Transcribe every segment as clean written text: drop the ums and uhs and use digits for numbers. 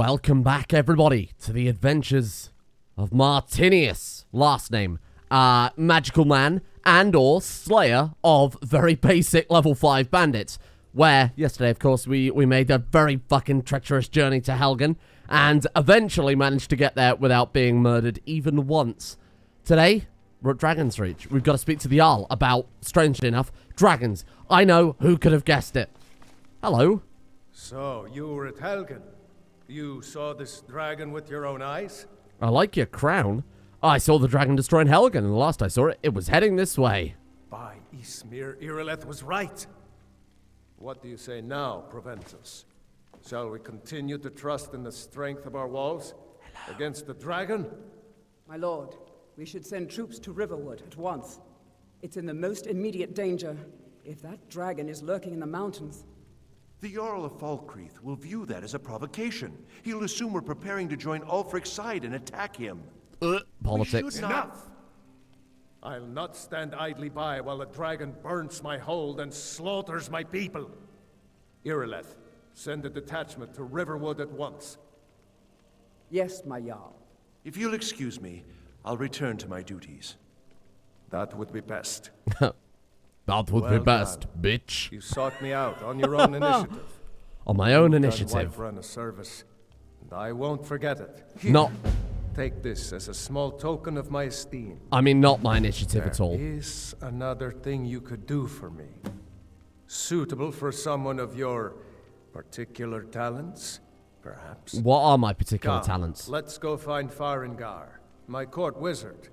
Welcome back, everybody, to the adventures of Martinius, last name, magical man and/or slayer of very basic level 5 bandits, where yesterday, of course, we made a very fucking treacherous journey to Helgen, and eventually managed to get there without being murdered even once. Today, we're at Dragon's Reach. We've got to speak to the Jarl about, strangely enough, dragons. I know, who could have guessed it? Hello. So, you were at Helgen. You saw this dragon with your own eyes? I like your crown. I saw the dragon destroying Helgen, and the last I saw it, it was heading this way. By Ysmir, Irileth was right. What do you say now, Proventus? Shall we continue to trust in the strength of our walls against the dragon? My lord, we should send troops to Riverwood at once. It's in the most immediate danger. If that dragon is lurking in the mountains... The Jarl of Falkreath will view that as a provocation. He'll assume we're preparing to join Ulfric's side and attack him. Politics. Enough! I'll not stand idly by while the dragon burns my hold and slaughters my people. Irileth, send a detachment to Riverwood at once. Yes, my Jarl. If you'll excuse me, I'll return to my duties. That would be best. That would be best, bitch. You sought me out on your own initiative. On my own You've initiative. done wife run a service, and I won't forget it. Not... Take this as a small token of my esteem. I mean, not my initiative at all. There is another thing you could do for me. Suitable for someone of your particular talents, perhaps. What are my particular Come, talents? let's go find Farengar, my court wizard.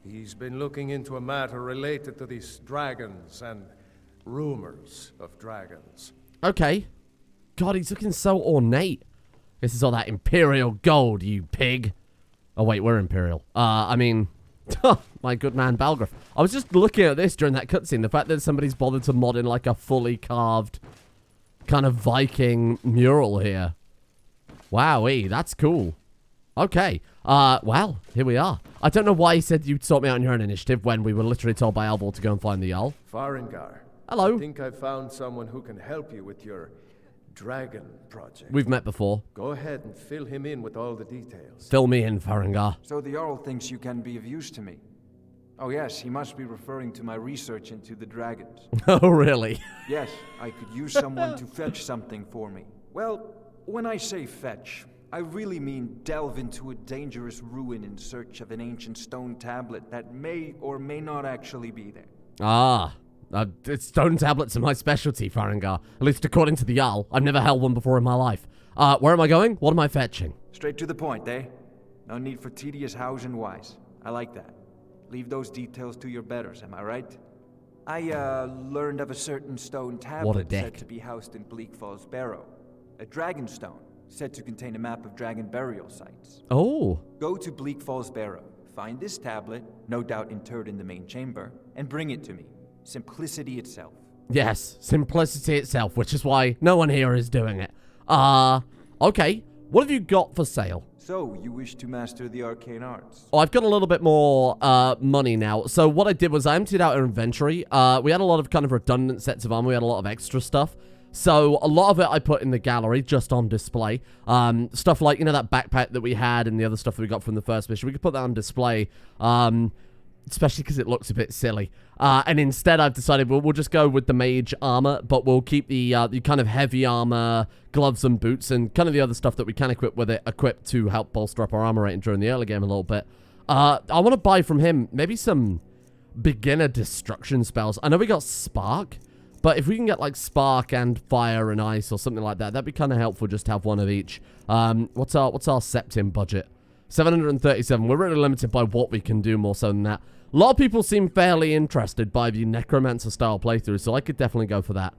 He's been looking into a matter related to these dragons and rumors of dragons. Okay. God, he's looking so ornate. This is all that Imperial gold, you pig. Oh, wait, we're Imperial. I mean, my good man Balgruuf. I was just looking at this during that cutscene. The fact that somebody's bothered to mod in like a fully carved kind of Viking mural here. Wowee, that's cool. Okay. Well, here we are. I don't know why he said you'd sort me out on your own initiative when we were literally told by Alvor to go and find the Jarl. Farengar. Hello. I think I found someone who can help you with your dragon project. We've met before. Go ahead and fill him in with all the details. Fill me in, Farengar. So the Jarl thinks you can be of use to me. Oh yes, he must be referring to my research into the dragons. Oh, really? Yes, I could use someone to fetch something for me. Well, when I say fetch, I really mean delve into a dangerous ruin in search of an ancient stone tablet that may or may not actually be there. Ah. Stone tablets are my specialty, Farengar. At least according to the Jarl. I've never held one before in my life. Where am I going? What am I fetching? Straight to the point, eh? No need for tedious hows and whys. I like that. Leave those details to your betters, am I right? I, learned of a certain stone tablet said to be housed in Bleak Falls Barrow. A dragon stone, said to contain a map of dragon burial sites. Oh. Go to Bleak Falls Barrow, find this tablet, no doubt interred in the main chamber, and bring it to me. Simplicity itself. Yes, simplicity itself, which is why no one here is doing it. Okay. What have you got for sale? So, you wish to master the arcane arts? Oh, I've got a little bit more, money now. So what I did was I emptied out our inventory. We had a lot of kind of redundant sets of armor. We had a lot of extra stuff. So a lot of it I put in the gallery, just on display. Stuff like, you know, that backpack that we had and the other stuff that we got from the first mission. We could put that on display, especially because it looks a bit silly. And instead I've decided we'll just go with the mage armor, but we'll keep the kind of heavy armor, gloves and boots, and kind of the other stuff that we can equip with it, equipped to help bolster up our armor rating during the early game a little bit. I want to buy from him maybe some beginner destruction spells. I know we got Spark, but if we can get, like, Spark and Fire and Ice or something like that, that'd be kind of helpful just to have one of each. What's our Septim budget? 737. We're really limited by what we can do more so than that. A lot of people seem fairly interested by the Necromancer-style playthrough, so I could definitely go for that.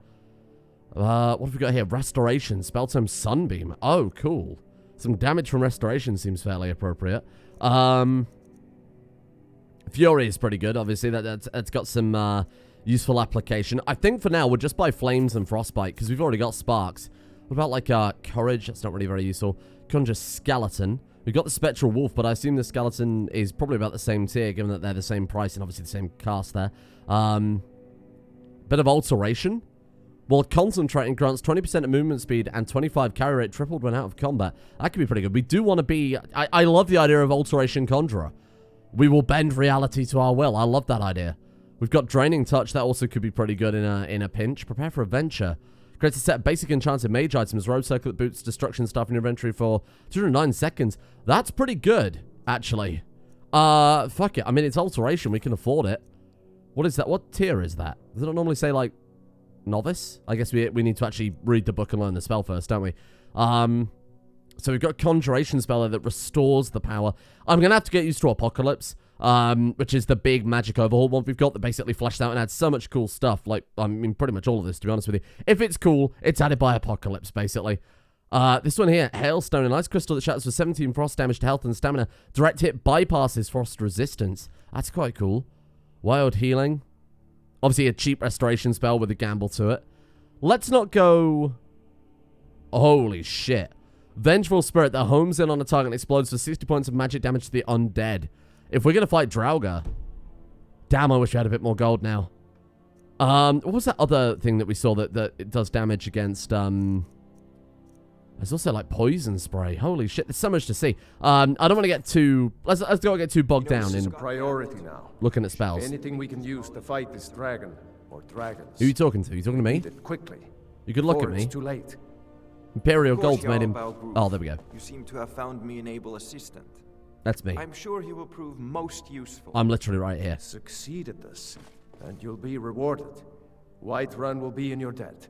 What have we got here? Restoration. Spell term Sunbeam. Oh, cool. Some damage from Restoration seems fairly appropriate. Fury is pretty good, obviously. That's got some... useful application. I think for now we'll just buy Flames and Frostbite because we've already got Sparks. What about like Courage? That's not really very useful. Conjure Skeleton. We've got the Spectral Wolf, but I assume the Skeleton is probably about the same tier given that they're the same price and obviously the same cast there. Bit of Alteration. while concentrating grants 20% of movement speed and 25 carry rate tripled when out of combat. That could be pretty good. We do want to be... I love the idea of Alteration Conjurer. We will bend reality to our will. I love that idea. We've got Draining Touch. That also could be pretty good in a pinch. Prepare for Adventure. Creates a set of basic enchanted mage items. Road Circle that boots destruction stuff in your inventory for 209 seconds. That's pretty good, actually. Fuck it. I mean, it's Alteration. We can afford it. What is that? What tier is that? Does it not normally say, like, Novice? I guess we need to actually read the book and learn the spell first, don't we? So we've got Conjuration spell that restores the power. I'm going to have to get used to Apocalypse, which is the big magic overhaul one we've got that basically fleshed out and adds so much cool stuff. Like, I mean, pretty much all of this, to be honest with you. If it's cool, it's added by Apocalypse, basically. This one here, Hailstone, an ice crystal that shatters for 17 frost damage to health and stamina. Direct hit bypasses frost resistance. That's quite cool. Wild healing. Obviously a cheap restoration spell with a gamble to it. Let's not go... Holy shit. Vengeful Spirit that homes in on a target and explodes for 60 points of magic damage to the undead. If we're going to fight Draugr... Damn, I wish we had a bit more gold now. What was that other thing that we saw that it does damage against... There's also, like, poison spray. Holy shit, there's so much to see. I don't want to get too... Let's not get too bogged down in... priority now. Looking at spells. Anything we can use to fight this dragon, or dragons. Who are you talking to? Are you talking to me? Quickly. You could look at me. It's too late. Imperial Gold's made him... Oh, there we go. You seem to have found me an able assistant. That's me. I'm sure he will prove most useful. I'm literally right here. Succeed at this, and you'll be rewarded. Whiterun will be in your debt.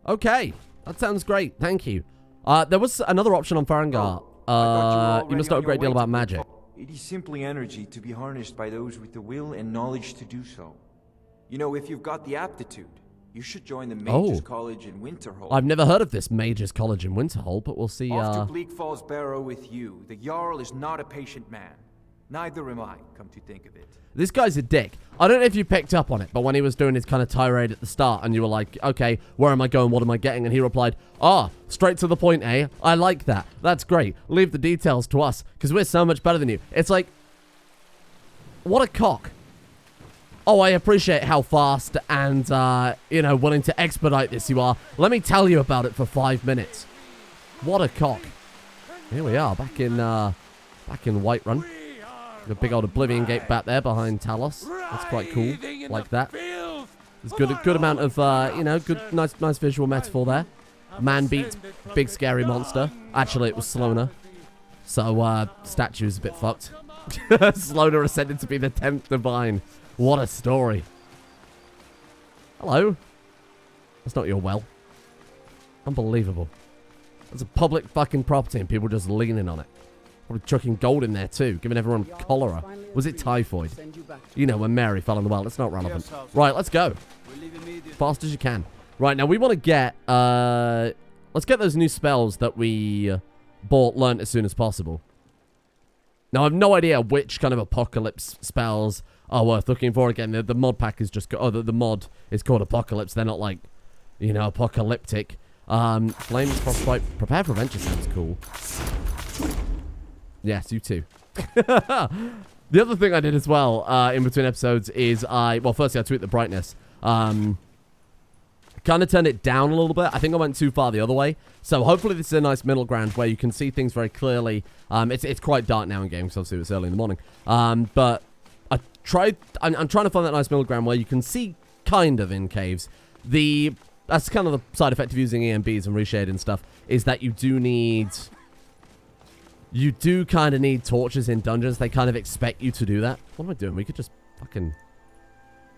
Okay. That sounds great. Thank you. There was another option on Farengar. You must know a great deal about magic. It is simply energy to be harnessed by those with the will and knowledge to do so. You know, if you've got the aptitude, you should join the Mages College in Winterhold. I've never heard of this Mages College in Winterhold, but we'll see. Off to Bleak Falls Barrow with you. The Jarl is not a patient man. Neither am I, come to think of it. This guy's a dick. I don't know if you picked up on it, but when he was doing his kind of tirade at the start, and you were like, okay, where am I going? What am I getting? And he replied, straight to the point, eh? I like that. That's great. Leave the details to us, because we're so much better than you. It's like, what a cock. Oh, I appreciate how fast and, willing to expedite this you are. Let me tell you about it for 5 minutes. What a cock. Here we are, back in Whiterun. The big old Oblivion Gate back there behind Talos. That's quite cool. Like that. There's a good amount of, good, nice visual metaphor there. Man beats big scary monster. Actually, it was Sloaner. So, statue's a bit fucked. Sloaner ascended to be the 10th Divine. What a story. Hello. That's not your well. Unbelievable. That's a public fucking property and people just leaning on it. Probably chucking gold in there too, giving everyone cholera. Was it typhoid? You know, when Mary fell in the well. It's not relevant. Right, let's go. Fast as you can. Right, now we want to get... let's get those new spells that we learned as soon as possible. Now, I have no idea which kind of apocalypse spells are worth looking for. Again, the mod pack is just... the mod is called Apocalypse. They're not like, apocalyptic. Flames, Frostbite. Prepare for Adventure sounds cool. Yes, you too. The other thing I did as well in between episodes is firstly I tweaked the brightness. Kind of turned it down a little bit. I think I went too far the other way. So hopefully this is a nice middle ground where you can see things very clearly. It's quite dark now in game because obviously it's early in the morning. But I'm trying to find that nice middle ground where you can see kind of in caves. That's kind of the side effect of using EMBs and reshade and stuff, is that you do kind of need torches in dungeons. They kind of expect you to do that. What am I doing? We could just fucking...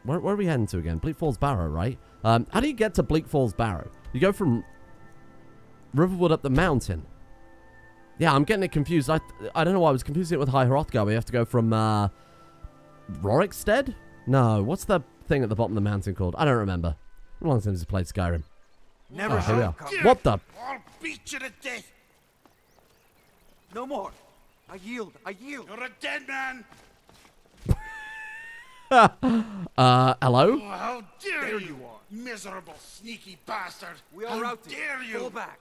Where are we heading to again? Bleak Falls Barrow, right? How do you get to Bleak Falls Barrow? You go from Riverwood up the mountain. Yeah, I'm getting it confused. I don't know why I was confusing it with High Hrothgar. We have to go from Rorikstead? No, what's the thing at the bottom of the mountain called? I don't remember. How long since I played Skyrim? Never here we are. What the? I'll beat you to death. No more. I yield. You're a dead man. Hello? Oh, how dare you are, miserable, sneaky bastard. We are how routed. dare you? Pull back.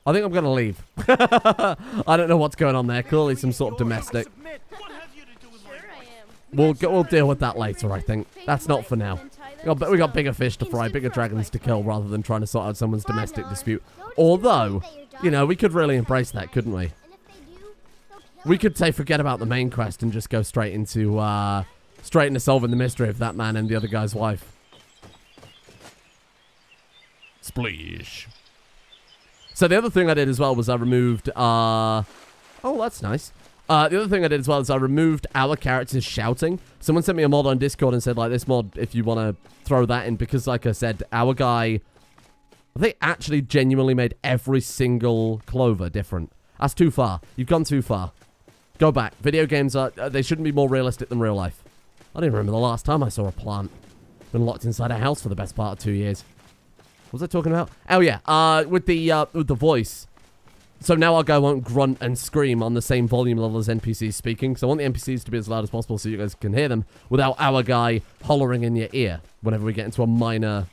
I think I'm going to leave. I don't know what's going on there. Clearly some sort of domestic. What have you to do with my We'll deal with that later, I think. That's not for now. We got bigger fish to fry, bigger dragons to kill, rather than trying to sort out someone's domestic dispute. Although, you know, we could really embrace that, couldn't we? We could say forget about the main quest and just go straight into solving the mystery of that man and the other guy's wife. Spleesh. So the other thing I did as well was I removed, oh, that's nice. The other thing I did as well is I removed our characters shouting. Someone sent me a mod on Discord and said, like, this mod, if you want to throw that in, because, like I said, our guy, they actually genuinely made every single clover different. That's too far. You've gone too far. Go back. Video games are, they shouldn't be more realistic than real life. I don't even remember the last time I saw a plant. Been locked inside a house for the best part of 2 years. What was I talking about? Oh, yeah. With the voice. So now our guy won't grunt and scream on the same volume level as NPCs speaking. So I want the NPCs to be as loud as possible so you guys can hear them without our guy hollering in your ear whenever we get into a minor...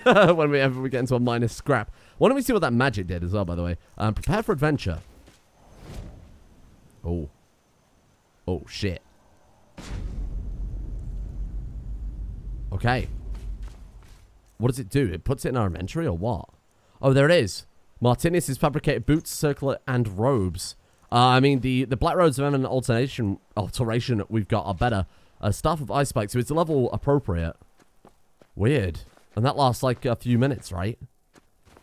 whenever we get into a minor scrap. Why don't we see what that magic did as well, by the way? Prepare for adventure. Oh. Oh, shit. Okay. What does it do? It puts it in our inventory or what? Oh, there it is. Martinius is fabricated boots, circlet, and robes. I mean, the black robes of eminent alteration we've got are better. Staff of ice spike, so it's level appropriate. Weird. And that lasts like a few minutes, right?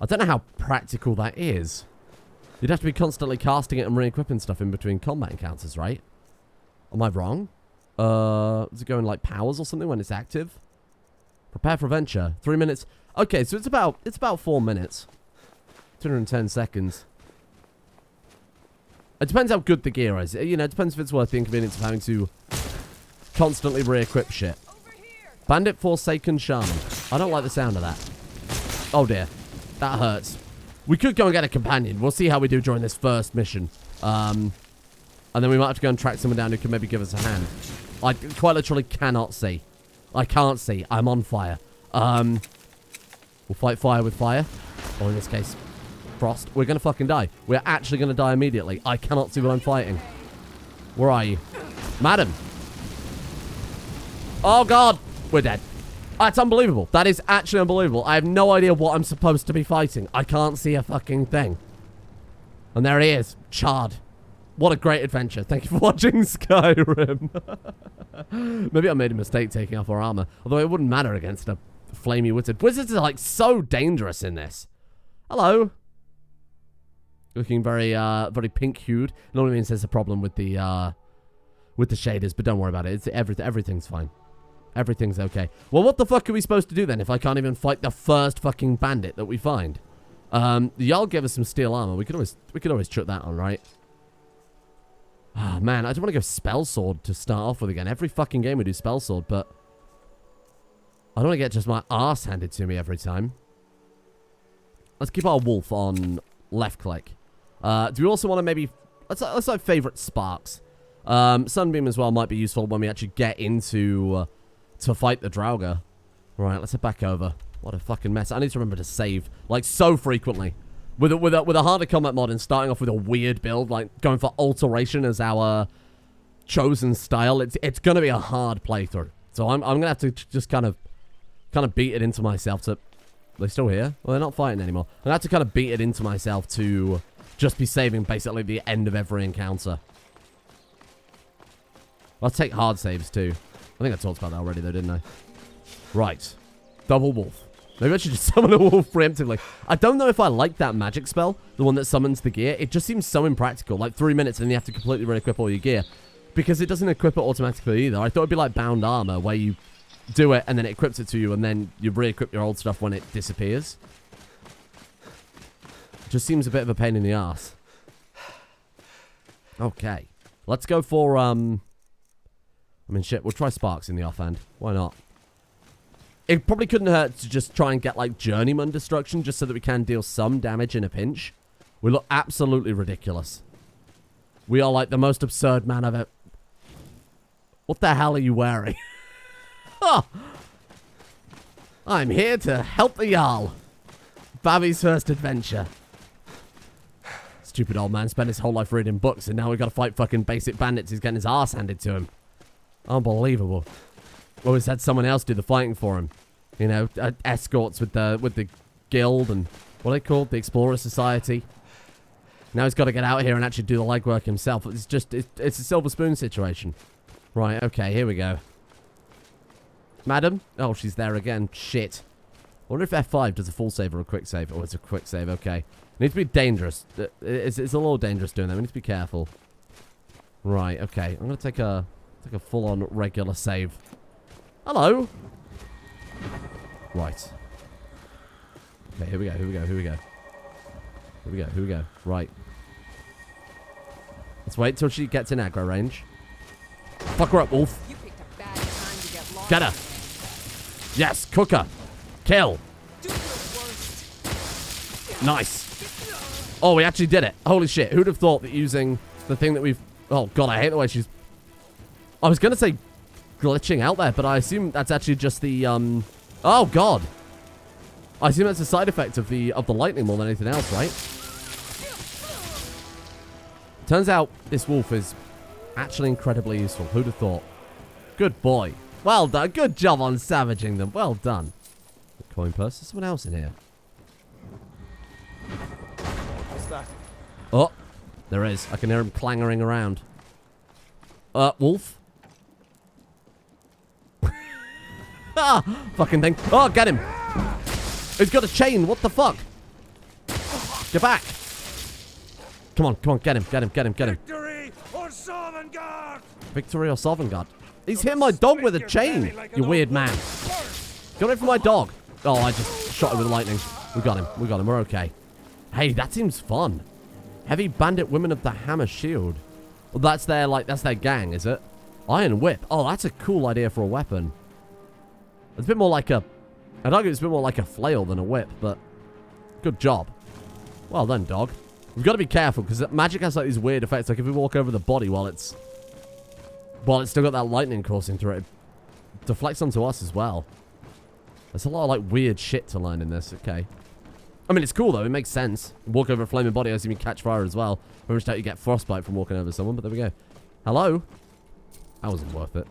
I don't know how practical that is. You'd have to be constantly casting it and re-equipping stuff in between combat encounters, right? Am I wrong? Does it go in like powers or something when it's active? Prepare for adventure. 3 minutes. Okay, so it's about 4 minutes. 210 seconds. It depends how good the gear is. You know, it depends if it's worth the inconvenience of having to constantly re-equip shit. Bandit Forsaken Shaman. I don't like the sound of that. Oh dear. That hurts. We could go and get a companion. We'll see how we do during this first mission. And then we might have to go and track someone down who can maybe give us a hand. I quite literally cannot see. I can't see. I'm on fire. We'll fight fire with fire. Or in this case, frost. We're going to fucking die. We're actually going to die immediately. I cannot see what I'm fighting. Where are you? Madam. Oh, God. We're dead. That's unbelievable. That is actually unbelievable. I have no idea what I'm supposed to be fighting. I can't see a fucking thing. And there he is. Charred. What a great adventure. Thank you for watching Skyrim. Maybe I made a mistake taking off our armor. Although it wouldn't matter against a flamey wizard. Wizards are like so dangerous in this. Hello. Looking very very pink hued. Normally means there's a problem with the shaders, but don't worry about it. Everything's fine. Everything's okay. Well, what the fuck are we supposed to do then if I can't even fight the first fucking bandit that we find? The Jarl gave us some steel armor. We could always chuck that on, right? Ah, man, I don't want to go spell sword to start off with again. Every fucking game we do spell sword, but I don't want to get just my arse handed to me every time. Let's keep our wolf on left click. Do we also want to maybe... Let's like favorite sparks. Sunbeam as well might be useful when we actually get into... to fight the Draugr. Right, let's head back over. What a fucking mess. I need to remember to save, like, so frequently. With a harder combat mod and starting off with a weird build, like going for alteration as our chosen style, it's gonna be a hard playthrough. So I'm gonna have to just kind of beat it into myself to... Are they still here? Well, they're not fighting anymore. I'm gonna have to kind of beat it into myself to just be saving basically the end of every encounter. I'll take hard saves too. I think I talked about that already though, didn't I? Right. Double wolf. Maybe I should just summon a wolf preemptively. I don't know if I like that magic spell, the one that summons the gear. It just seems so impractical. Like 3 minutes and then you have to completely re-equip all your gear. Because it doesn't equip it automatically either. I thought it'd be like bound armor, where you do it and then it equips it to you and then you re-equip your old stuff when it disappears. It just seems a bit of a pain in the ass. Okay. Let's go for, I mean, shit, we'll try sparks in the offhand. Why not? It probably couldn't hurt to just try and get, like, Journeyman Destruction just so that we can deal some damage in a pinch. We look absolutely ridiculous. We are, like, the most absurd man I've ever... What the hell are you wearing? Oh. I'm here to help the Jarl. Bavi's first adventure. Stupid old man spent his whole life reading books and now we've got to fight fucking basic bandits. He's getting his ass handed to him. Unbelievable. Always had someone else do the fighting for him. You know, escorts with the guild and what are they called? The Explorer Society. Now he's got to get out here and actually do the legwork himself. It's just, it's a silver spoon situation. Right, okay, here we go. Madam? Oh, she's there again. Shit. I wonder if F5 does a full save or a quick save. Oh, it's a quick save, okay. Needs to be dangerous. It's a little dangerous doing that. We need to be careful. Right, okay. I'm going to take a full-on regular save. Hello? Right. Okay, here we go. Right. Let's wait till she gets in aggro range. Fuck her up, Wolf. You picked a bad time to get lost. Get her. Yes, cook her. Kill. Do your worst. Nice. Oh, we actually did it. Holy shit. Who'd have thought that using the thing that we've... Oh, God, I hate the way she's... I was going to say glitching out there, but I assume that's actually just the... Oh, God. I assume that's a side effect of the lightning more than anything else, right? Turns out this wolf is actually incredibly useful. Who'd have thought? Good boy. Well done. Good job on savaging them. Well done. The coin purse. There's someone else in here. What's that? Oh, there is. I can hear him clangering around. Wolf. Ah, fucking thing. Oh, get him. He's got a chain. What the fuck? Get back. Come on, get him. Victory or Sovngarde! Victory or Sovngarde? He's hitting my dog with a chain, you weird man. Got it from my dog. Oh, I just shot him with lightning. We got him. We're okay. Hey, that seems fun. Heavy Bandit Women of the Hammer Shield. Well, that's their gang, is it? Iron Whip. Oh, that's a cool idea for a weapon. It's a bit more like a... I'd argue it's a bit more like a flail than a whip, but... Good job. Well done, dog. We've got to be careful, because magic has like these weird effects. Like if we walk over the body while it's still got that lightning coursing through it, it deflects onto us as well. There's a lot of like weird shit to learn in this. Okay. I mean, it's cool though. It makes sense. Walk over a flaming body, I assume you catch fire as well. I wish that you get frostbite from walking over someone, but there we go. Hello? That wasn't worth it.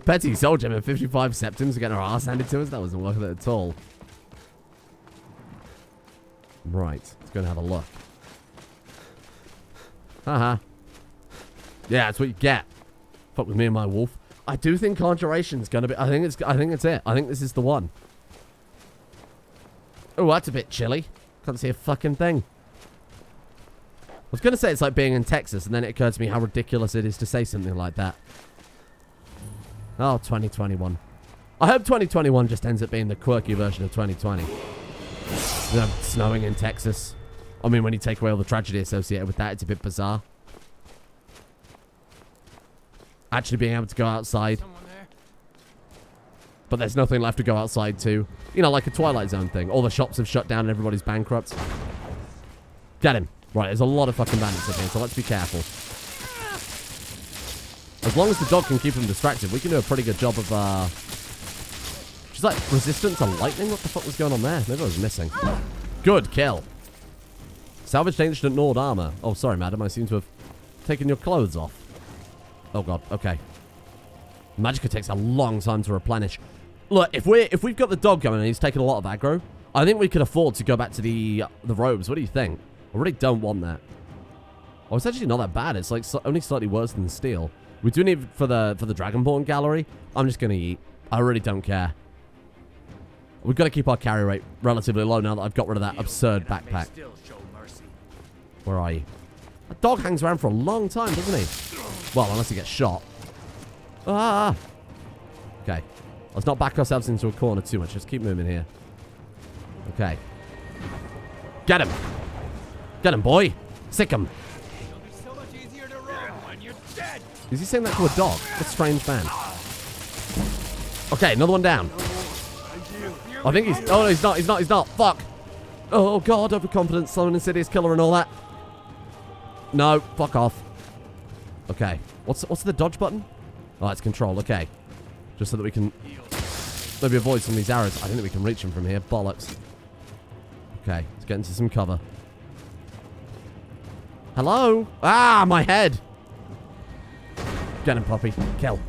Petty soldier with 55 septims to get her ass handed to us. That wasn't worth it at all. Right. Let's go and have a look. Haha. Yeah, that's what you get. Fuck with me and my wolf. I do think Conjuration's gonna be... I think it's it. I think this is the one. Oh, that's a bit chilly. Can't see a fucking thing. I was gonna say it's like being in Texas, and then it occurred to me how ridiculous it is to say something like that. Oh, 2021. I hope 2021 just ends up being the quirky version of 2020. You know, snowing in Texas. I mean, when you take away all the tragedy associated with that, it's a bit bizarre. Actually being able to go outside. But there's nothing left to go outside to. You know, like a Twilight Zone thing. All the shops have shut down and everybody's bankrupt. Get him. Right, there's a lot of fucking bandits up here, so let's be careful. As long as the dog can keep him distracted, we can do a pretty good job of, She's like resistant to lightning? What the fuck was going on there? Maybe I was missing. Good kill. Salvaged ancient Nord armor. Oh, sorry, madam. I seem to have taken your clothes off. Oh, God. Okay. Magicka takes a long time to replenish. Look, if we've got the dog going and he's taking a lot of aggro, I think we could afford to go back to the robes. What do you think? I really don't want that. Oh, it's actually not that bad. It's like only slightly worse than steel. We do need for the Dragonborn gallery. I'm just going to eat. I really don't care. We've got to keep our carry rate relatively low now that I've got rid of that absurd backpack. Where are you? That dog hangs around for a long time, doesn't he? Well, unless he gets shot. Ah! Okay. Let's not back ourselves into a corner too much. Just keep moving here. Okay. Get him! Get him, boy! Sick him! Is he saying that to a dog? What a strange man. Okay, another one down. I think he's... Oh, no, he's not. Fuck! Oh, God, overconfidence, slow and insidious killer and all that. No, fuck off. Okay. What's the dodge button? Oh, it's control. Okay. Just so that we can maybe avoid some of these arrows. I don't think we can reach them from here. Bollocks. Okay. Let's get into some cover. Hello? Ah, my head. Get him, puppy. Kill.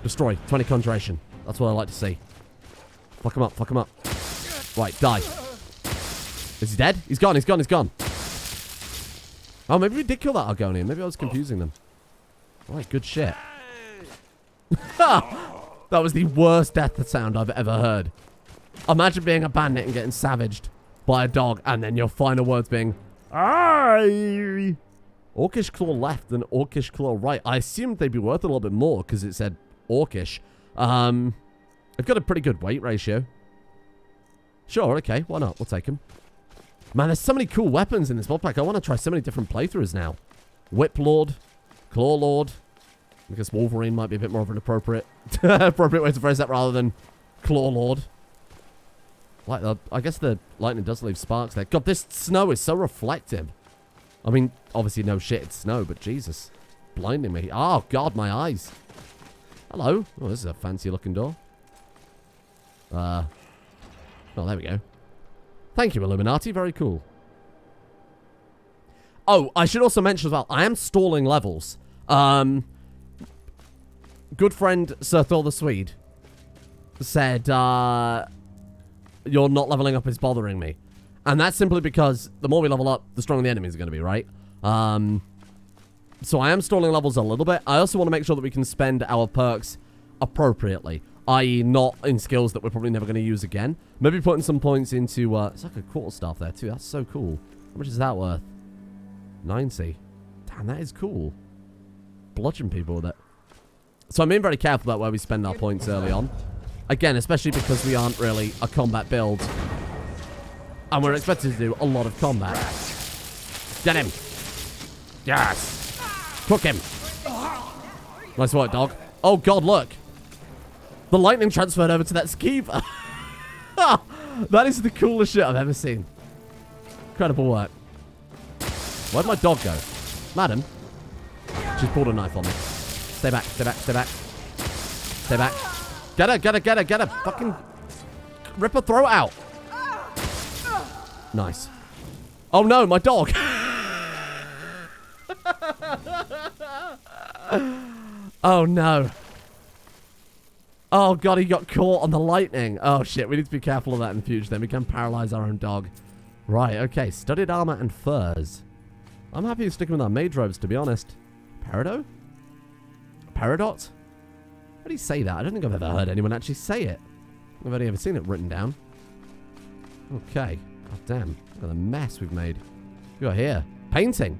Destroy. 20 conjuration. That's what I like to see. Fuck him up, fuck him up. Right, die. Is he dead? He's gone, he's gone, he's gone. Oh, maybe we did kill that Argonian. Maybe I was confusing them. Right, good shit. That was the worst death sound I've ever heard. Imagine being a bandit and getting savaged by a dog, and then your final words being, "Aye." Orcish Claw left and Orcish Claw right. I assumed they'd be worth a little bit more because it said Orcish. They've got a pretty good weight ratio. Sure, okay, why not? We'll take them. Man, there's so many cool weapons in this mod pack. I want to try so many different playthroughs now. Whip Lord, Claw Lord. I guess Wolverine might be a bit more of an appropriate way to phrase that rather than Claw Lord. Like, I guess the lightning does leave sparks there. God, this snow is so reflective. I mean, obviously no shit, it's snow, but Jesus. Blinding me. Oh, God, my eyes. Hello. Oh, this is a fancy looking door. Oh, there we go. Thank you, Illuminati. Very cool. Oh, I should also mention as well, I am stalling levels. Good friend Sir Thor the Swede said, you're not leveling up is bothering me. And that's simply because the more we level up, the stronger the enemies are going to be, right? So I am stalling levels a little bit. I also want to make sure that we can spend our perks appropriately. I.e. not in skills that we're probably never going to use again. Maybe putting some points into, it's like a quarterstaff there too. That's so cool. How much is that worth? 90. Damn, that is cool. Bludgeon people with it. So I'm being very careful about where we spend our points early on. Again, especially because we aren't really a combat build. And we're expected to do a lot of combat. Get him. Yes. Cook him. Nice work, dog. Oh, God, look. The lightning transferred over to that skeever. That is the coolest shit I've ever seen. Incredible work. Where'd my dog go? Madam. She's pulled a knife on me. Stay back, stay back, stay back. Stay back. Get her, get her, get her, get her. Fucking rip her throat out. Nice. Oh no, my dog. Oh no. Oh god, he got caught on the lightning. Oh shit, we need to be careful of that in the future then. We can paralyze our own dog. Right, okay. Studded armor and furs. I'm happy to stick with our mage robes, to be honest. Peridot? Peridot? How do you say that? I don't think I've ever heard anyone actually say it. I've only ever seen it written down. Okay. God damn. Look at the mess we've made. What we got here? Painting.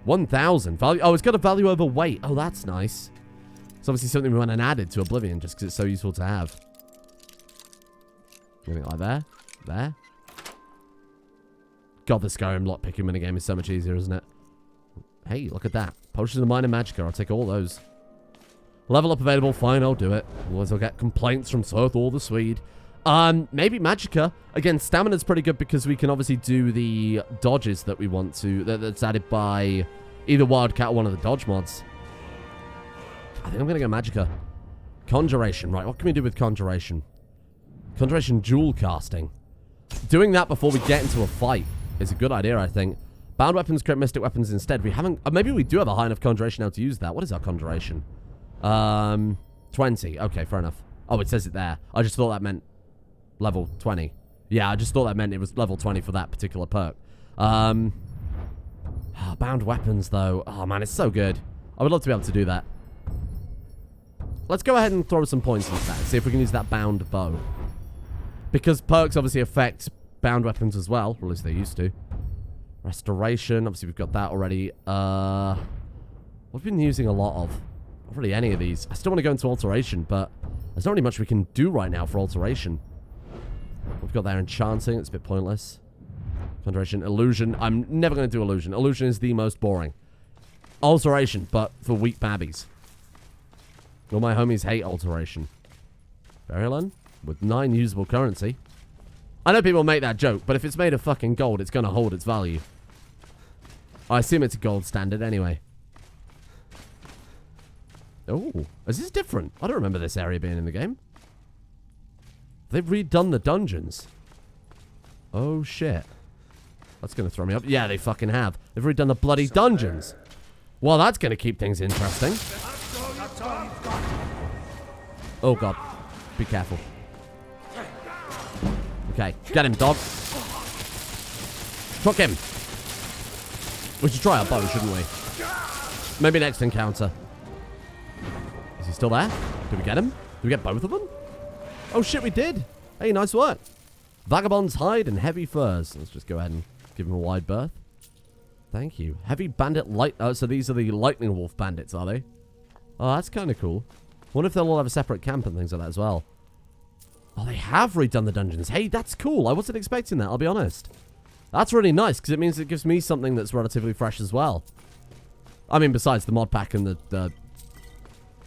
1,000. Value. Oh, it's got a value over weight. Oh, that's nice. It's obviously something we went and added to Oblivion just because it's so useful to have. Anything like there? There? God, the Skyrim lockpicking minigame is so much easier, isn't it? Hey, look at that. Potions of Minor Magicka. I'll take all those. Level up available. Fine, I'll do it. Otherwise, I'll get complaints from Sir Thor the Swede. Maybe Magicka. Again, stamina's pretty good because we can obviously do the dodges that we want to. That's added by either Wildcat or one of the dodge mods. I think I'm going to go Magicka. Conjuration. Right, what can we do with Conjuration? Conjuration dual casting. Doing that before we get into a fight is a good idea, I think. Bound weapons create mystic weapons instead. We haven't... maybe we do have a high enough Conjuration now to use that. What is our Conjuration? 20. Okay, fair enough. Oh, it says it there. I just thought that meant level 20. Yeah, I just thought that meant it was level 20 for that particular perk. Bound weapons, though. Oh, man, it's so good. I would love to be able to do that. Let's go ahead and throw some points into that and see if we can use that bound bow. Because perks obviously affect bound weapons as well. Or at least they used to. Restoration. Obviously, we've got that already. What have we been using a lot of? Not really any of these. I still want to go into alteration, but there's not really much we can do right now for alteration. We've got there enchanting. It's a bit pointless. Conjuration. Illusion. I'm never going to do illusion. Illusion is the most boring. Alteration, but for weak babbies. All my homies hate alteration. Burial with 9 usable currency. I know people make that joke, but if it's made of fucking gold, it's going to hold its value. I assume it's a gold standard anyway. Oh, is this different? I don't remember this area being in the game. They've redone the dungeons. Oh, shit. That's going to throw me up. Yeah, they fucking have. They've redone the bloody dungeons. Well, that's going to keep things interesting. Oh, God. Be careful. Okay, get him, dog. Chuck him. We should try our bow, shouldn't we? Maybe next encounter. Is he still there? Did we get him? Did we get both of them? Oh shit, we did. Hey, nice work. Vagabond's hide and heavy furs. Let's just go ahead and give him a wide berth. Thank you. Heavy bandit light. Oh, so these are the lightning wolf bandits, are they? Oh, that's kind of cool. Wonder if they'll all have a separate camp and things like that as well. Oh, they have redone the dungeons. Hey, that's cool. I wasn't expecting that, I'll be honest. That's really nice, because it means it gives me something that's relatively fresh as well. I mean, besides the mod pack and the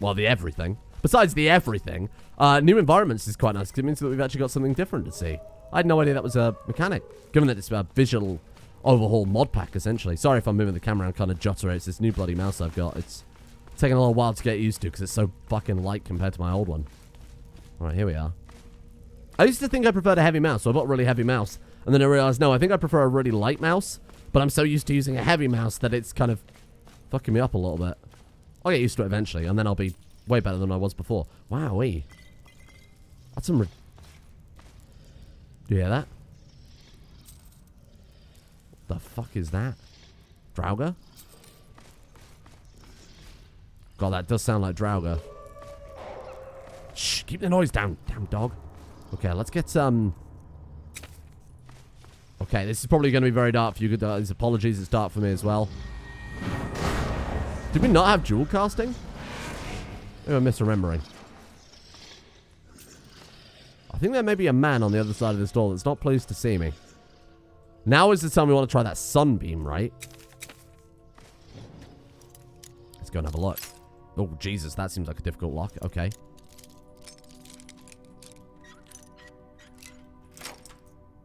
everything. Besides the everything, new environments is quite nice, because it means that we've actually got something different to see. I had no idea that was a mechanic, given that it's a visual overhaul mod pack, essentially. Sorry if I'm moving the camera and kind of jutter. It's this new bloody mouse I've got. It's taking a little while to get used to, because it's so fucking light compared to my old one. Alright, here we are. I used to think I preferred a heavy mouse, so I bought a really heavy mouse. And then I realized, no, I think I prefer a really light mouse. But I'm so used to using a heavy mouse that it's kind of fucking me up a little bit. I'll get used to it eventually, and then I'll be way better than I was before. Wowee. That's some... Do you hear that? What the fuck is that? Draugr? God, that does sound like Draugr. Shh, keep the noise down. Damn dog. Okay, let's get some... Okay, this is probably going to be very dark for you guys. Apologies, it's dark for me as well. Did we not have jewel casting? Maybe I'm misremembering. I think there may be a man on the other side of this door that's not pleased to see me. Now is the time we want to try that sunbeam, right? Let's go and have a look. Oh, Jesus, that seems like a difficult lock. Okay.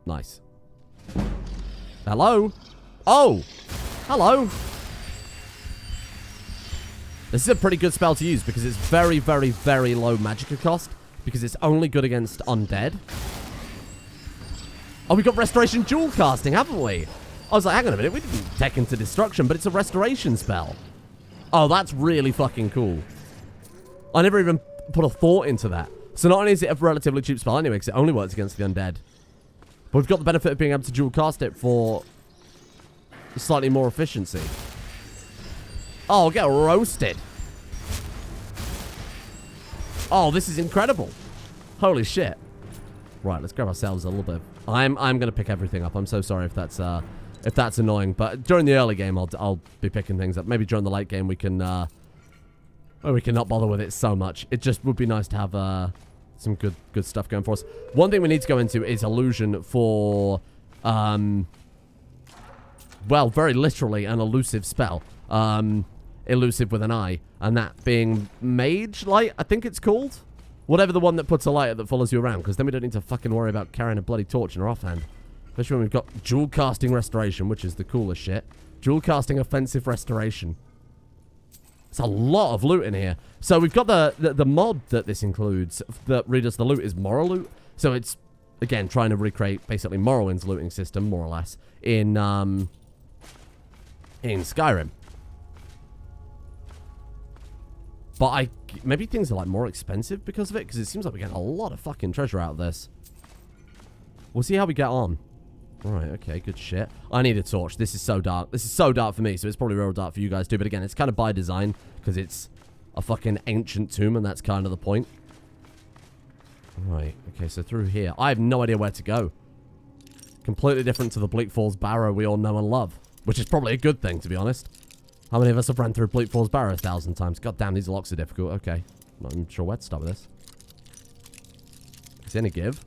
Nice. Hello? Oh! Hello! This is a pretty good spell to use because it's very, very, very low magicka cost. Because it's only good against undead. Oh, we got restoration jewel casting, haven't we? I was like, hang on a minute, we didn't take into destruction, but it's a restoration spell. Oh, that's really fucking cool. I never even put a thought into that. So not only is it a relatively cheap spell anyway, because it only works against the undead, but we've got the benefit of being able to dual cast it for slightly more efficiency. Oh, get roasted. Oh, this is incredible. Holy shit. Right, let's grab ourselves a little bit. I'm going to pick everything up. I'm so sorry if that's annoying, but during the early game I'll be picking things up. Maybe during the late game we can not bother with it so much. It just would be nice to have some good stuff going for us. One thing we need to go into is illusion for well, very literally an elusive spell. Elusive with an I, and that being Mage Light, I think it's called. Whatever the one that puts a light that follows you around, because then we don't need to fucking worry about carrying a bloody torch in our offhand. Especially when we've got dual casting restoration, which is the coolest shit. Dual casting offensive restoration. It's a lot of loot in here. So we've got the mod that this includes that reads the loot is moral loot. So it's, again, trying to recreate basically Morrowind's looting system, more or less, in Skyrim. But maybe things are like more expensive because of it, because it seems like we get a lot of fucking treasure out of this. We'll see how we get on. Alright, okay, good shit. I need a torch. This is so dark. This is so dark for me, so it's probably real dark for you guys too. But again, it's kind of by design, because it's a fucking ancient tomb, and that's kind of the point. Alright, okay, so through here. I have no idea where to go. Completely different to the Bleak Falls Barrow we all know and love. Which is probably a good thing, to be honest. How many of us have ran through Bleak Falls Barrow 1,000 times? God damn, these locks are difficult. Okay. Not even sure where to start with this. Is there any give?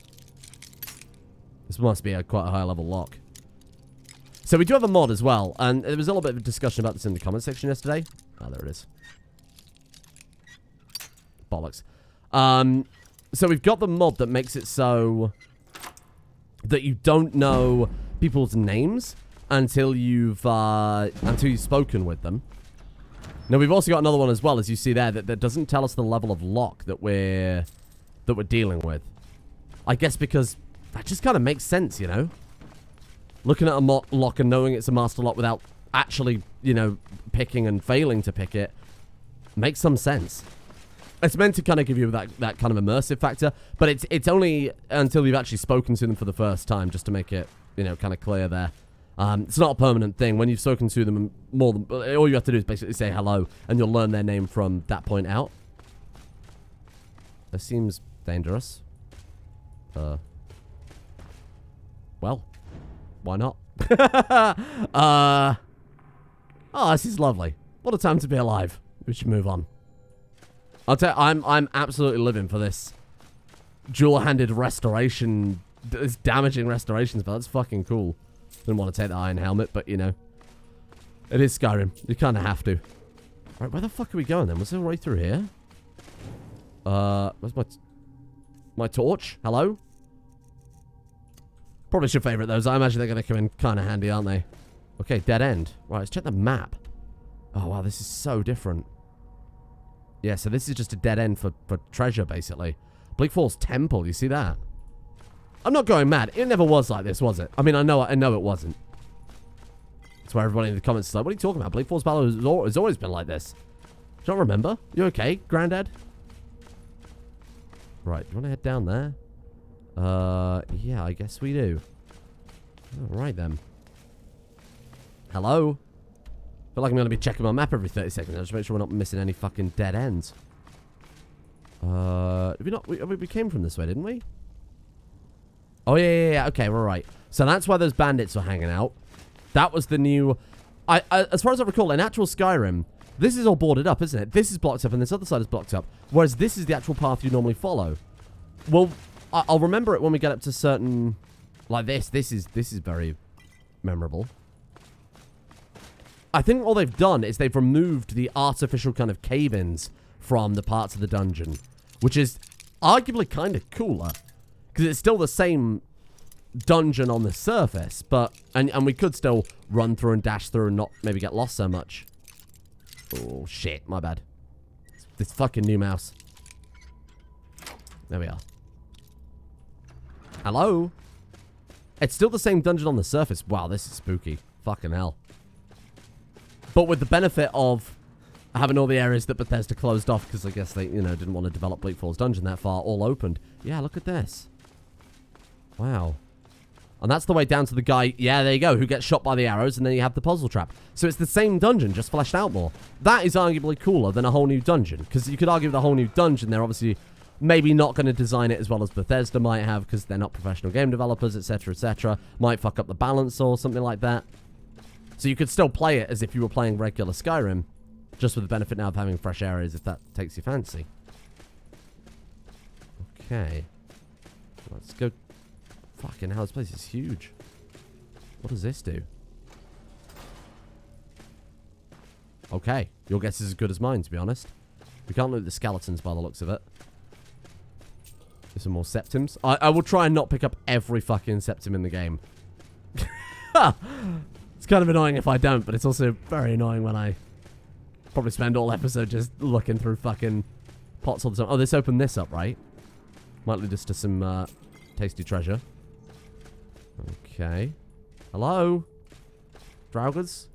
This must be quite a high level lock. So we do have a mod as well. And there was a little bit of a discussion about this in the comment section yesterday. Oh, there it is. Bollocks. So we've got the mod that makes it so that you don't know people's names until you've spoken with them. Now we've also got another one as well, as you see there, that doesn't tell us the level of lock that we're dealing with. I guess because that just kind of makes sense, you know. Looking at a lock and knowing it's a master lock without actually, you know, picking and failing to pick it makes some sense. It's meant to kind of give you that kind of immersive factor, but it's only until you've actually spoken to them for the first time, just to make it, you know, kind of clear there. It's not a permanent thing. When you've spoken to them more than... All you have to do is basically say hello, and you'll learn their name from that point out. This seems dangerous. Well, why not? Oh, this is lovely. What a time to be alive. We should move on. I'll tell you, I'm absolutely living for this dual-handed restoration, this damaging restoration spell. That's fucking cool. Didn't want to take the iron helmet, but you know, it is Skyrim. You kind of have to. Right, where the fuck are we going then? Was there a way through here? Where's my torch? Hello? Probably should favorite those. I imagine they're going to come in kind of handy, aren't they? Okay, dead end. Right, let's check the map. Oh, wow, this is so different. Yeah, so this is just a dead end for treasure, basically. Bleak Falls Temple, you see that? I'm not going mad. It never was like this, was it? I mean, I know it wasn't. That's why everybody in the comments is like, what are you talking about? Bleak Falls Barrow has always been like this. Do you not remember? You okay, Granddad? Right, do you want to head down there? Yeah, I guess we do. Alright then. Hello? I feel like I'm going to be checking my map every 30 seconds. I'll just make sure we're not missing any fucking dead ends. We came from this way, didn't we? Oh, yeah. Okay, we're right. So that's why those bandits were hanging out. That was the new... as far as I recall, in actual Skyrim, this is all boarded up, isn't it? This is blocked up and this other side is blocked up. Whereas this is the actual path you normally follow. Well, I'll remember it when we get up to certain... Like this. This is very memorable. I think all they've done is they've removed the artificial kind of cave-ins from the parts of the dungeon. Which is arguably kind of cooler. Because it's still the same dungeon on the surface. But and we could still run through and dash through and not maybe get lost so much. Oh, shit. My bad. This fucking new mouse. There we are. Hello? It's still the same dungeon on the surface. Wow, this is spooky. Fucking hell. But with the benefit of having all the areas that Bethesda closed off because I guess they, you know, didn't want to develop Bleak Falls Dungeon that far, all opened. Yeah, look at this. Wow. And that's the way down to the guy, yeah, there you go, who gets shot by the arrows, and then you have the puzzle trap. So it's the same dungeon, just fleshed out more. That is arguably cooler than a whole new dungeon, because you could argue with a whole new dungeon, they're obviously maybe not going to design it as well as Bethesda might have, because they're not professional game developers, etc., etc. Might fuck up the balance or something like that. So you could still play it as if you were playing regular Skyrim, just with the benefit now of having fresh areas if that takes your fancy. Okay. Let's go. Fucking hell, this place is huge. What does this do? Okay. Your guess is as good as mine, to be honest. We can't loot the skeletons by the looks of it. There's some more septims. I will try and not pick up every fucking septim in the game. It's kind of annoying if I don't, but it's also very annoying when I probably spend all episode just looking through fucking pots all the time. Oh, this opened this up, right? Might lead us to some tasty treasure. Okay. Hello? Draugrs?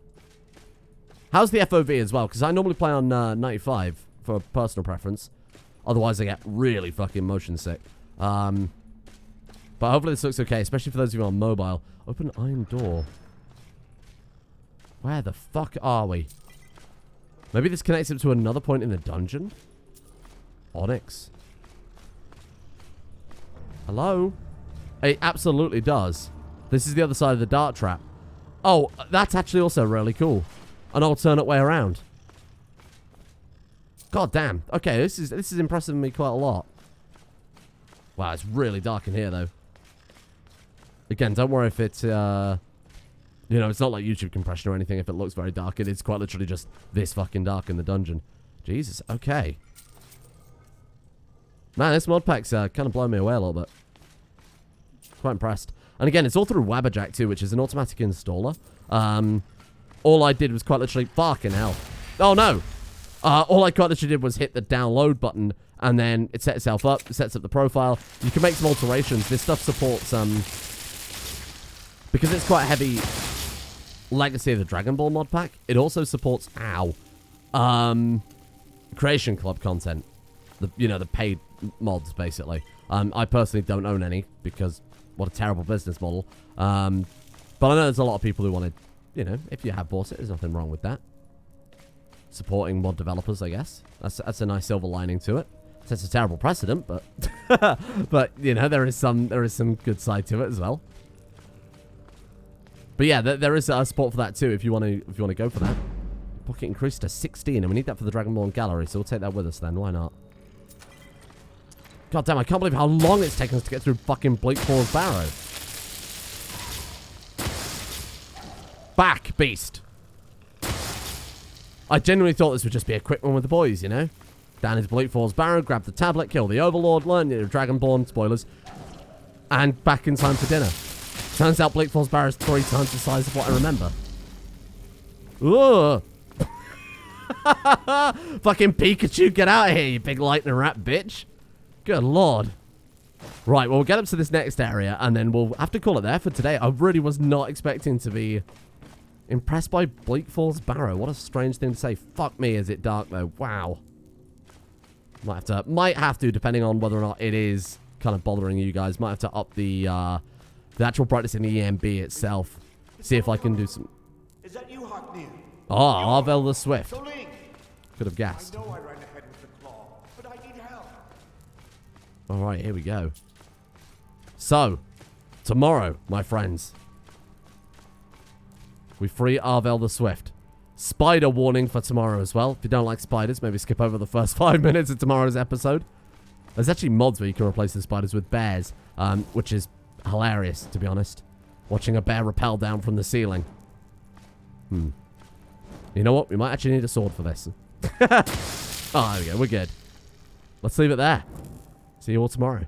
How's the FOV as well? Because I normally play on 95 for personal preference. Otherwise, I get really fucking motion sick. But hopefully this looks okay, especially for those of you on mobile. Open iron door. Where the fuck are we? Maybe this connects up to another point in the dungeon? Onyx. Hello? It absolutely does. This is the other side of the dart trap. Oh, that's actually also really cool. An alternate way around. God damn. Okay, this is impressing me quite a lot. Wow, it's really dark in here, though. Again, don't worry if it's, you know, it's not like YouTube compression or anything if it looks very dark. It is quite literally just this fucking dark in the dungeon. Jesus, okay. Man, this mod pack's kind of blowing me away a little bit. Quite impressed. And again, it's all through Wabbajack too, which is an automatic installer. All I did was quite literally... Fucking hell. Oh, no. All I quite literally did was hit the download button, and then it set itself up. It sets up the profile. You can make some alterations. This stuff supports... because it's quite a heavy Legacy of the Dragon Ball mod pack, it also supports... Creation Club content. the paid mods, basically. I personally don't own any, because what a terrible business model. But I know there's a lot of people who want to, if you have bought it, there's nothing wrong with that. Supporting mod developers, I guess. That's a nice silver lining to it. It's a terrible precedent, but but there is some good side to it as well. But yeah, there is support for that too if you want to go for that. Pocket increased to 16, and we need that for the Dragonborn Gallery, so we'll take that with us then. Why not? God damn, I can't believe how long it's taken us to get through fucking Bleak Falls Barrow. Back, beast. I genuinely thought this would just be a quick one with the boys, Down into Bleak Falls Barrow, grab the tablet, kill the Overlord, learn your Dragonborn, spoilers, and back in time for dinner. Turns out Bleak Falls Barrow is 3 times the size of what I remember. Ugh. Fucking Pikachu, get out of here, you big lightning rat bitch. Good lord. Right, well, we'll get up to this next area, and then we'll have to call it there for today. I really was not expecting to be impressed by Bleak Falls Barrow. What a strange thing to say. Fuck me, is it dark, though? Wow. Might have to, depending on whether or not it is kind of bothering you guys. Might have to up the actual brightness in the EMB itself. See if I can do some... Is that you, Hartnir? Oh, Arvel the Swift. So Link. Could have guessed. I know I ran ahead with the claw, but I need help. Alright, here we go. So, tomorrow, my friends, we free Arvel the Swift. Spider warning for tomorrow as well. If you don't like spiders, maybe skip over the first 5 minutes of tomorrow's episode. There's actually mods where you can replace the spiders with bears, which is hilarious, to be honest. Watching a bear rappel down from the ceiling. You know what? We might actually need a sword for this. Oh, there we go. We're good. Let's leave it there. See you all tomorrow.